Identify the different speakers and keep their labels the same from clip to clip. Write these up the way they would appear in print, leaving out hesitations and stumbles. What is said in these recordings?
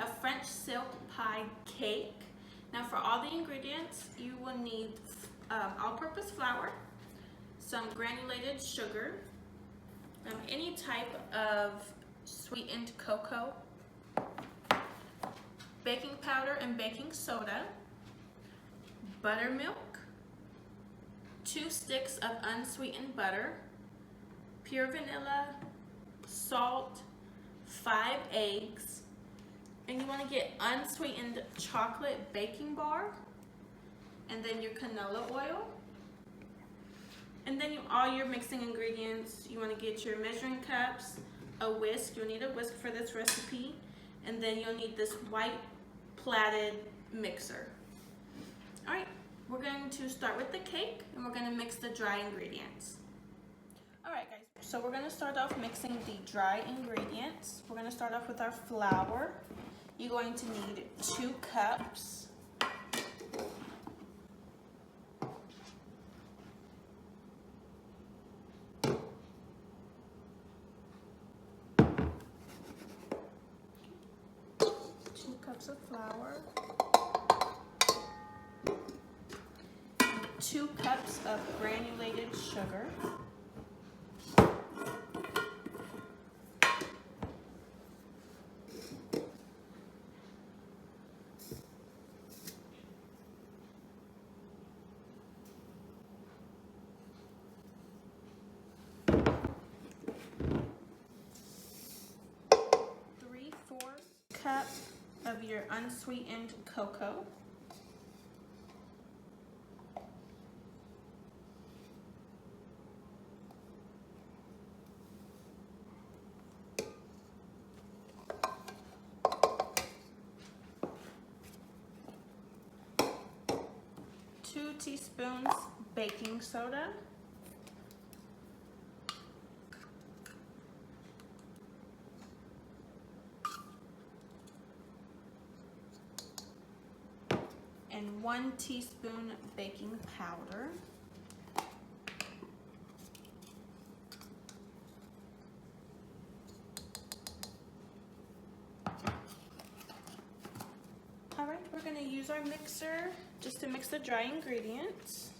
Speaker 1: a French silk pie cake. Now for all the ingredients, you will need all-purpose flour, some granulated sugar, any type of sweetened cocoa, baking powder and baking soda, buttermilk, 2 sticks of unsweetened butter, pure vanilla, salt, 5 eggs, and you want to get unsweetened chocolate baking bar, and then your canola oil. And then all your mixing ingredients, you want to get your measuring cups, a whisk. You'll need a whisk for this recipe, and then you'll need this white platted mixer. All right, we're going to start with the cake, and we're going to mix the dry ingredients. All right, guys, so we're going to start off mixing the dry ingredients. We're going to start off with our flour. You're going to need 2 cups. Of flour, 2 cups of granulated sugar, 3/4 cup of your unsweetened cocoa, 2 teaspoons baking soda, 1 teaspoon baking powder, all right, we're going to use our mixer just to mix the dry ingredients.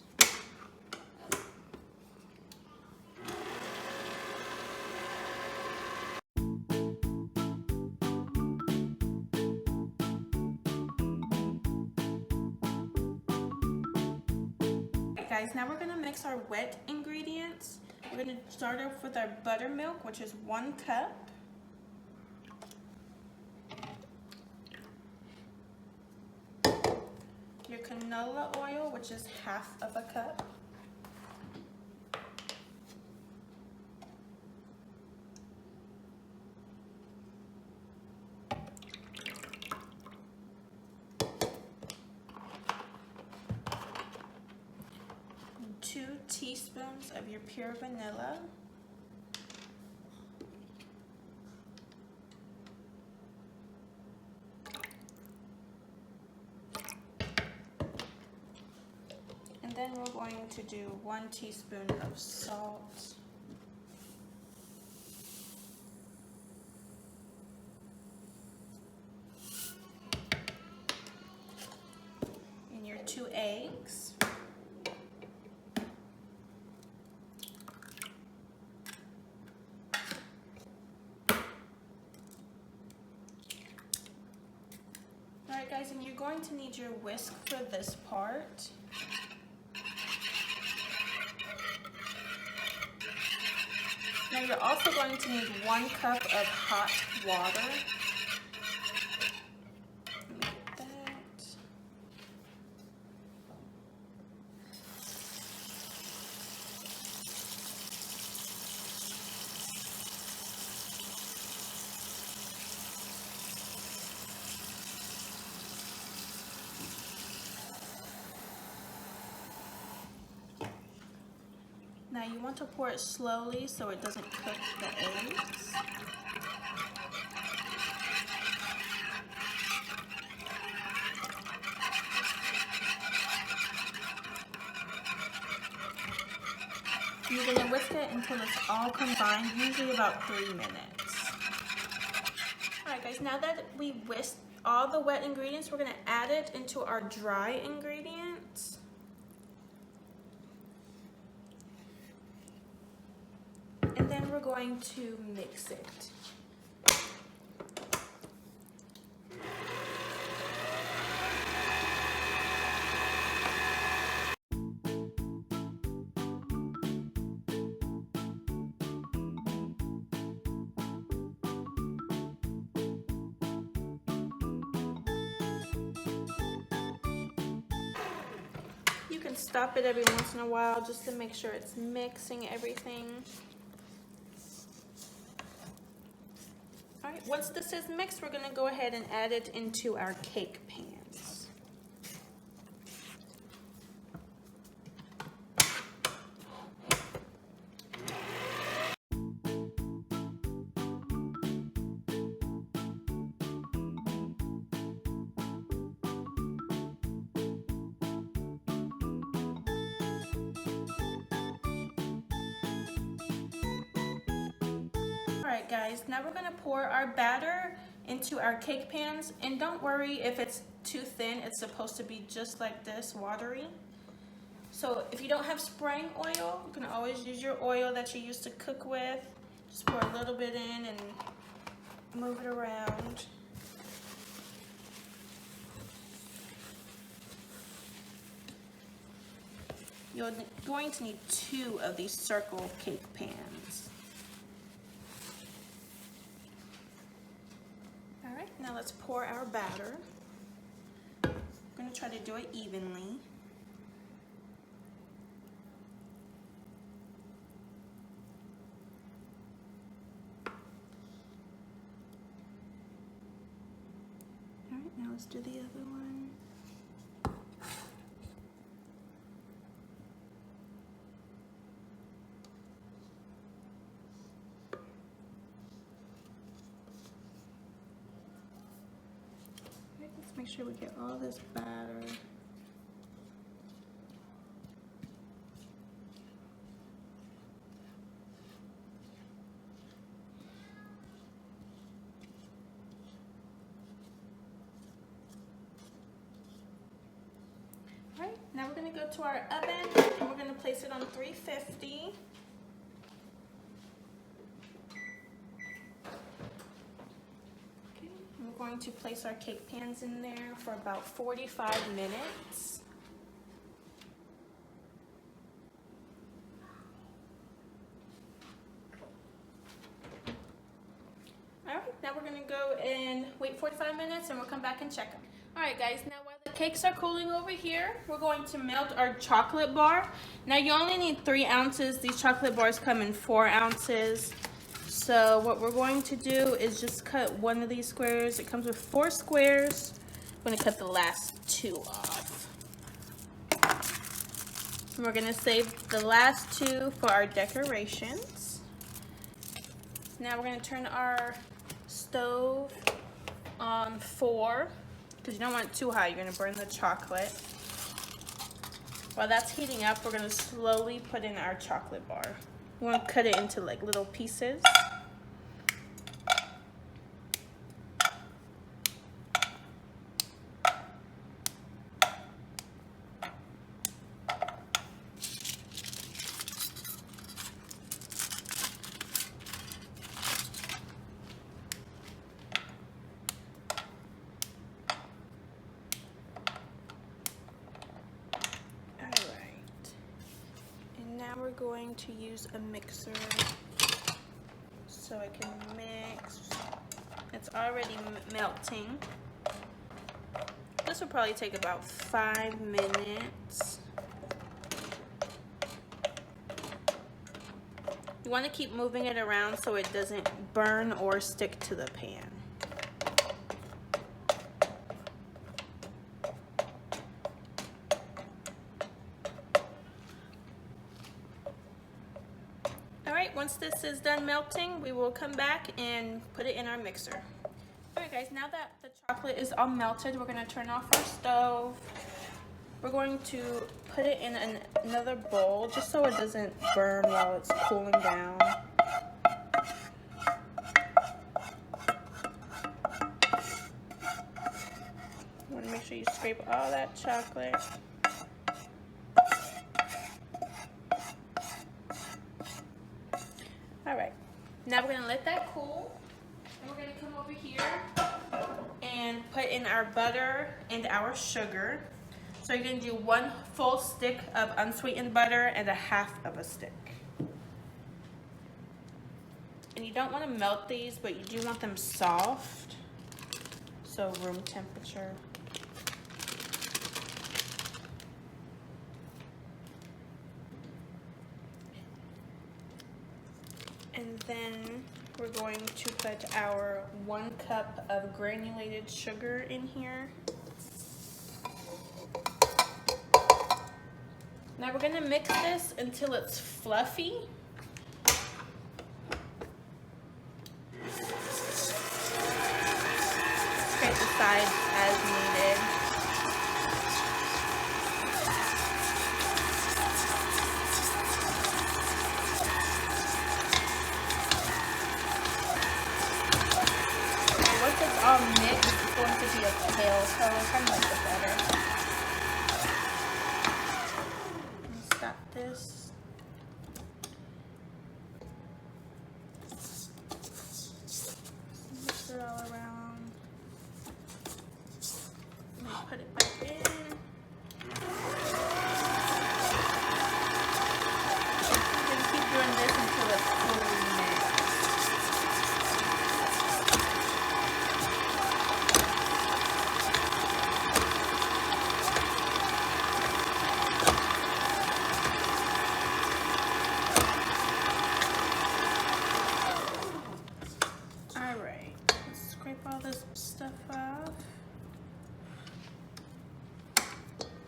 Speaker 1: Guys, now we're going to mix our wet ingredients. We're going to start off with our buttermilk, which is 1 cup. Your canola oil, which is 1/2 cup. Two teaspoons of your pure vanilla, and then we're going to do 1 teaspoon of salt, and your 2 eggs. Alright guys, and you're going to need your whisk for this part. Now you're also going to need 1 cup of hot water. Like that. Now you want to pour it slowly so it doesn't cook the eggs. You're going to whisk it until it's all combined, usually about 3 minutes. Alright guys, now that we whisked all the wet ingredients, we're gonna add it into our dry ingredients. And then we're going to mix it. You can stop it every once in a while just to make sure it's mixing everything. All right, once this is mixed, we're gonna go ahead and add it into our cake pans. Alright guys, now we're gonna pour our batter into our cake pans, and don't worry if it's too thin, it's supposed to be just like this, watery. So if you don't have spraying oil, you can always use your oil that you used to cook with. Just pour a little bit in and move it around. You're going to need 2 of these circle cake pans. Alright, now let's pour our batter. I'm going to try to do it evenly. Alright, now let's do the other one. Let's make sure we get all this batter. All right, now we're gonna go to our oven and we're gonna place it on 350. We're going to place our cake pans in there for about 45 minutes. All right, now we're gonna go and wait 45 minutes and we'll come back and check them. All right guys, now while the cakes are cooling over here, we're going to melt our chocolate bar. Now you only need 3 ounces. These chocolate bars come in 4 ounces. So what we're going to do is just cut one of these squares. It comes with 4 squares. I'm gonna cut the last 2 off. And we're gonna save the last 2 for our decorations. Now we're gonna turn our stove on 4, because you don't want it too high, you're gonna burn the chocolate. While that's heating up, we're gonna slowly put in our chocolate bar. We want to cut it into like little pieces. Now we're going to use a mixer so I can mix. It's already melting. This will probably take about 5 minutes. You want to keep moving it around so it doesn't burn or stick to the pan. Once this is done melting, we will come back and put it in our mixer. Alright guys, now that the chocolate is all melted, we're going to turn off our stove. We're going to put it in another bowl just so it doesn't burn while it's cooling down. Make sure you scrape all that chocolate. All right, now we're gonna let that cool. And we're gonna come over here and put in our butter and our sugar. So you're gonna do 1 full stick of unsweetened butter and 1/2 of a stick. And you don't wanna melt these, but you do want them soft. So room temperature. And then we're going to put our 1 cup of granulated sugar in here. Now we're gonna mix this until it's fluffy. Scrape the sides as needed. Once it's all mixed, it's going to be a pale color, kind of like the butter. Stop this. Mix it all around. And then put it back in. You can keep doing this until it's fully mixed. All this stuff off.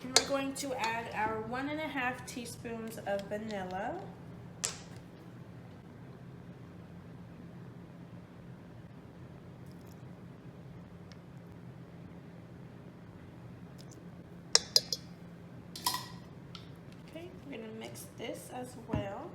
Speaker 1: And we're going to add our 1½ teaspoons of vanilla. Okay, we're gonna mix this as well.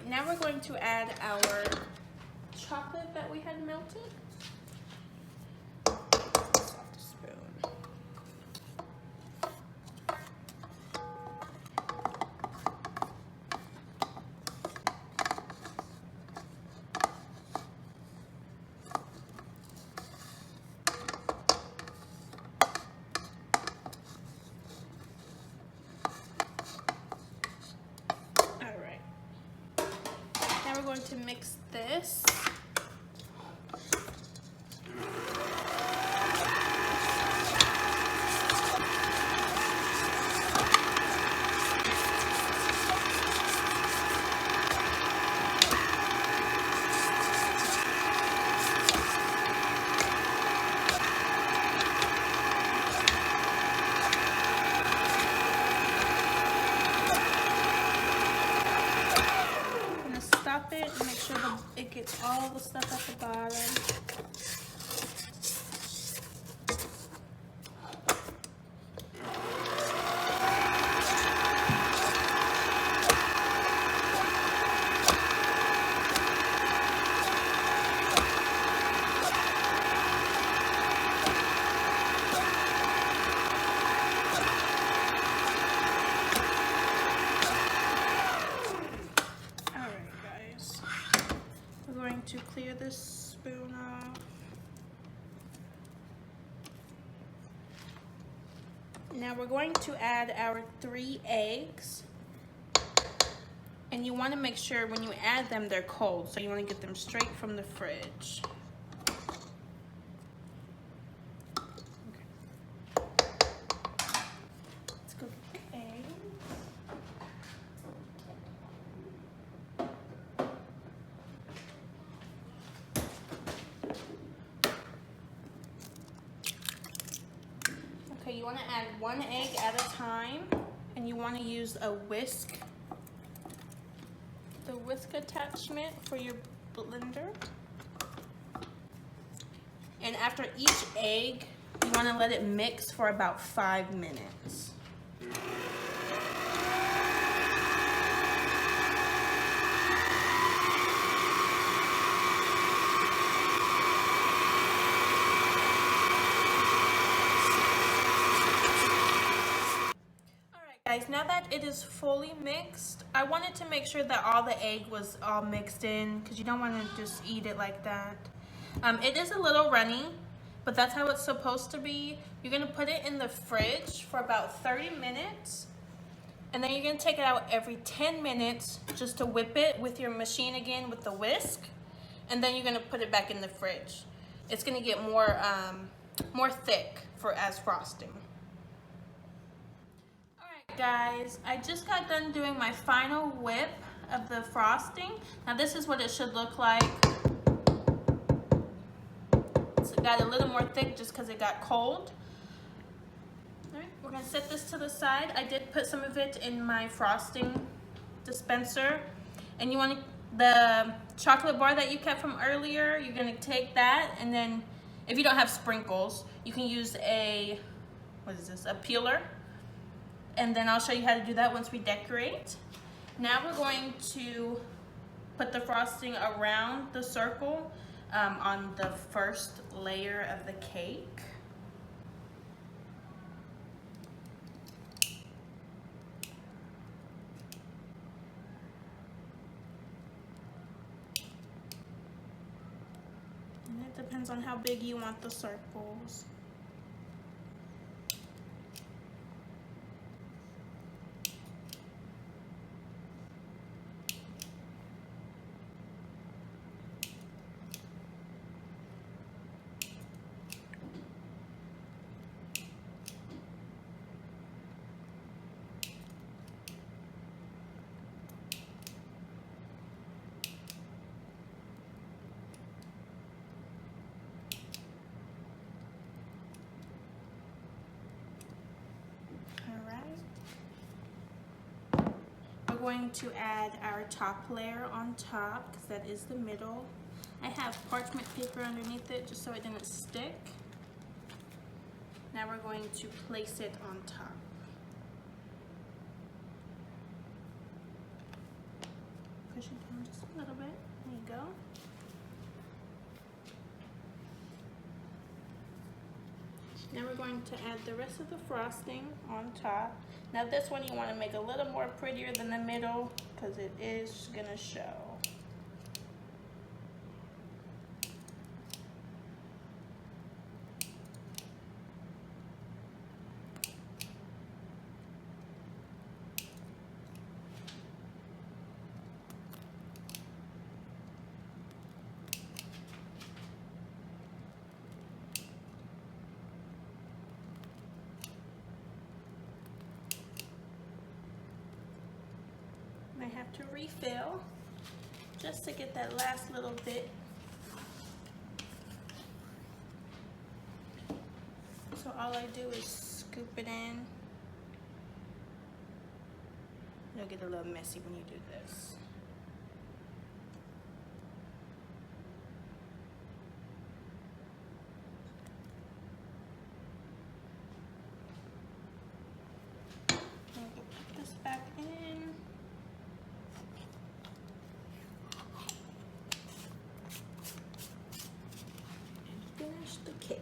Speaker 1: Now we're going to add our chocolate that we had melted. Off the spoon. We're going to mix this. It and make sure that it gets all the stuff at the bottom. To clear this spoon off. Now we're going to add our 3 eggs. And you want to make sure when you add them they're cold, so you want to get them straight from the fridge. Let's go get the eggs. Okay, you want to add 1 egg at a time, and you want to use a whisk, the whisk attachment for your blender. And after each egg, you want to let it mix for about 5 minutes. Guys, now that it is fully mixed, I wanted to make sure that all the egg was all mixed in, because you don't want to just eat it like that. It is a little runny, but that's how it's supposed to be. You're going to put it in the fridge for about 30 minutes, and then you're going to take it out every 10 minutes just to whip it with your machine again with the whisk, and then you're going to put it back in the fridge. It's going to get more thick as frosting. Guys, I just got done doing my final whip of the frosting. Now this is what it should look like. It's got a little more thick just because it got cold. All right, we're gonna set this to the side. I did put some of it in my frosting dispenser. And you want the chocolate bar that you kept from earlier, you're gonna take that, and then if you don't have sprinkles, you can use a peeler. And then I'll show you how to do that once we decorate. Now we're going to put the frosting around the circle on the first layer of the cake. And it depends on how big you want the circles. Going to add our top layer on top because that is the middle. I have parchment paper underneath it just so it didn't stick. Now we're going to place it on top. Push it down just a little bit. There you go. Now we're going to add the rest of the frosting on top. Now this one you want to make a little more prettier than the middle because it is going to show. I have to refill just to get that last little bit. So all I do is scoop it in. It'll get a little messy when you do this. I'll put this back in. Finish the cake.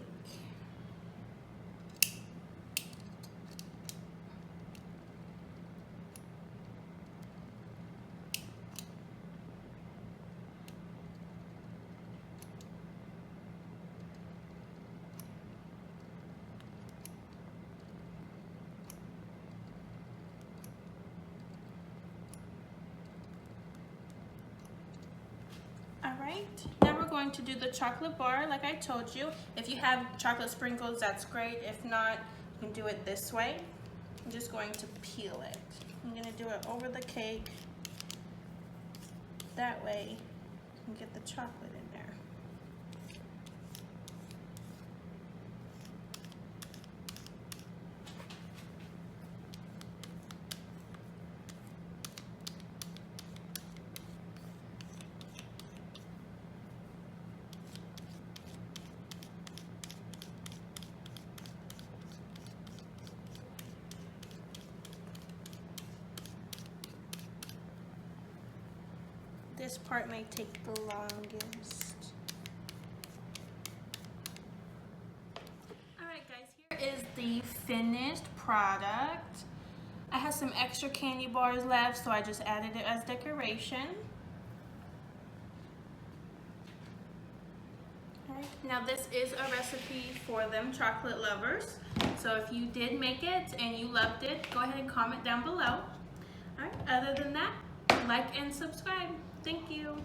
Speaker 1: All right, now we're going to do the chocolate bar like I told you. If you have chocolate sprinkles, that's great. If not, you can do it this way. I'm just going to peel it. I'm gonna do it over the cake. That way, you can get the chocolate in there. This part may take the longest. Alright guys, here is the finished product. I have some extra candy bars left, so I just added it as decoration. Okay. Now this is a recipe for them chocolate lovers. So if you did make it and you loved it, go ahead and comment down below. Alright, other than that, like and subscribe. Thank you.